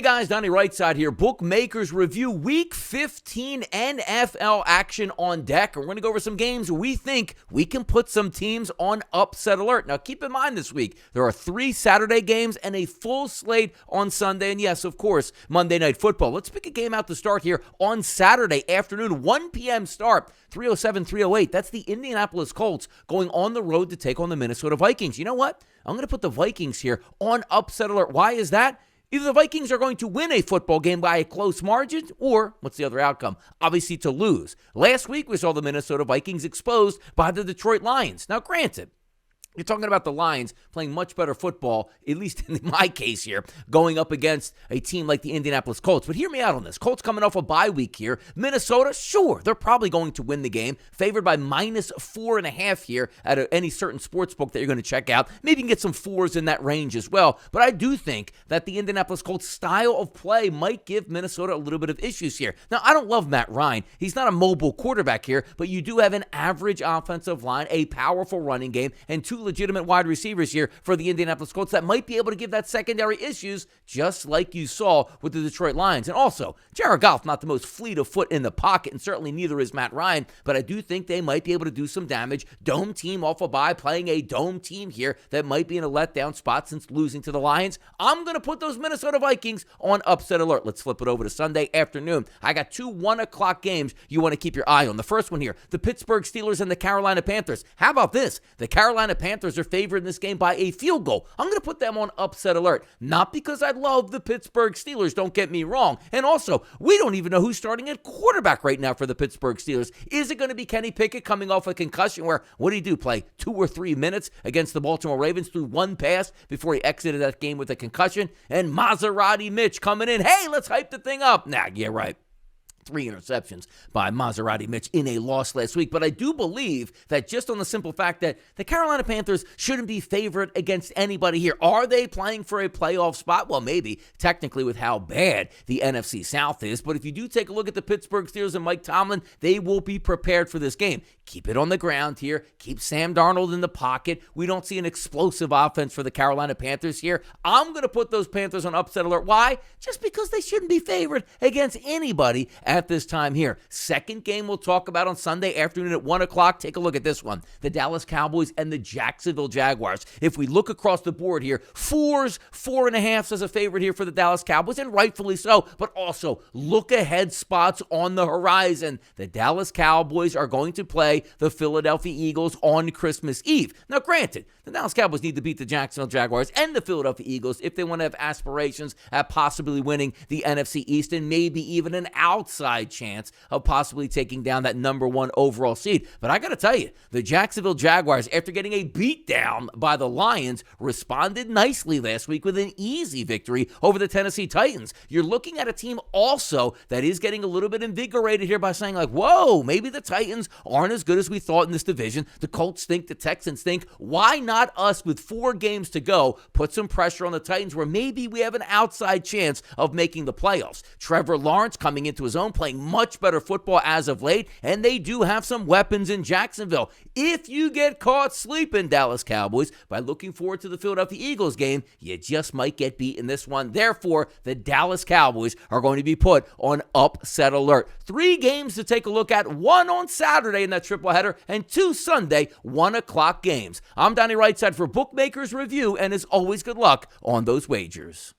Hey guys, Donnie RightSide here. Bookmakers review Week 15 NFL action on deck. We're going to go over some games we think we can put some teams on upset alert. Now keep in mind this week, there are 3 Saturday games and a full slate on Sunday. And yes, of course, Monday Night Football. Let's pick a game out to start here on Saturday afternoon, 1 p.m. start, 3:07, 3:08. That's the Indianapolis Colts going on the road to take on the Minnesota Vikings. You know what? I'm going to put the Vikings here on upset alert. Why is that? Either the Vikings are going to win a football game by a close margin, or what's the other outcome? Obviously to lose. Last week, we saw the Minnesota Vikings exposed by the Detroit Lions. Now, granted, you're talking about the Lions playing much better football, at least in my case here, going up against a team like the Indianapolis Colts. But hear me out on this. Colts coming off a bye week here. Minnesota, sure, they're probably going to win the game. Favored by -4.5 here at any certain sports book that you're going to check out. Maybe you can get some 4s in that range as well. But I do think that the Indianapolis Colts style of play might give Minnesota a little bit of issues here. Now, I don't love Matt Ryan. He's not a mobile quarterback here, but you do have an average offensive line, a powerful running game, and 2 legitimate wide receivers here for the Indianapolis Colts that might be able to give that secondary issues just like you saw with the Detroit Lions. And also, Jared Goff, not the most fleet of foot in the pocket, and certainly neither is Matt Ryan, but I do think they might be able to do some damage. Dome team off a bye, playing a dome team here that might be in a letdown spot since losing to the Lions. I'm going to put those Minnesota Vikings on upset alert. Let's flip it over to Sunday afternoon. I got 2 1:00 games you want to keep your eye on. The first one here, the Pittsburgh Steelers and the Carolina Panthers. How about this? The Carolina Panthers are favored in this game by a field goal. I'm going to put them on upset alert. Not because I love the Pittsburgh Steelers, don't get me wrong. And also, we don't even know who's starting at quarterback right now for the Pittsburgh Steelers. Is it going to be Kenny Pickett coming off a concussion where, what did he do, play 2 or 3 minutes against the Baltimore Ravens through 1 pass before he exited that game with a concussion? And Maserati Mitch coming in, hey, let's hype the thing up. Nah, yeah, right. 3 interceptions by Maserati Mitch in a loss last week. But I do believe that just on the simple fact that the Carolina Panthers shouldn't be favored against anybody here. Are they playing for a playoff spot? Well, maybe, technically with how bad the NFC South is. But if you do take a look at the Pittsburgh Steelers and Mike Tomlin, they will be prepared for this game. Keep it on the ground here. Keep Sam Darnold in the pocket. We don't see an explosive offense for the Carolina Panthers here. I'm going to put those Panthers on upset alert. Why? Just because they shouldn't be favored against anybody at this time here. Second game we'll talk about on Sunday afternoon at 1:00. Take a look at this one. The Dallas Cowboys and the Jacksonville Jaguars. If we look across the board here, 4s, 4.5s as a favorite here for the Dallas Cowboys, and rightfully so, but also look ahead spots on the horizon. The Dallas Cowboys are going to play the Philadelphia Eagles on Christmas Eve. Now, granted, the Dallas Cowboys need to beat the Jacksonville Jaguars and the Philadelphia Eagles if they want to have aspirations at possibly winning the NFC East and maybe even an outside chance of possibly taking down that number 1 overall seed. But I got to tell you, the Jacksonville Jaguars, after getting a beatdown by the Lions, responded nicely last week with an easy victory over the Tennessee Titans. You're looking at a team also that is getting a little bit invigorated here by saying like, whoa, maybe the Titans aren't as good as we thought in this division. The Colts think, the Texans think, why not us with 4 games to go put some pressure on the Titans where maybe we have an outside chance of making the playoffs. Trevor Lawrence coming into his own, playing much better football as of late, and they do have some weapons in Jacksonville. If you get caught sleeping, Dallas Cowboys, by looking forward to the Philadelphia Eagles game, you just might get beat in this one. Therefore, the Dallas Cowboys are going to be put on upset alert. 3 games to take a look at, 1 on Saturday in that triple header, and 2 Sunday 1:00 games. I'm Donnie RightSide for Bookmakers Review, and as always, good luck on those wagers.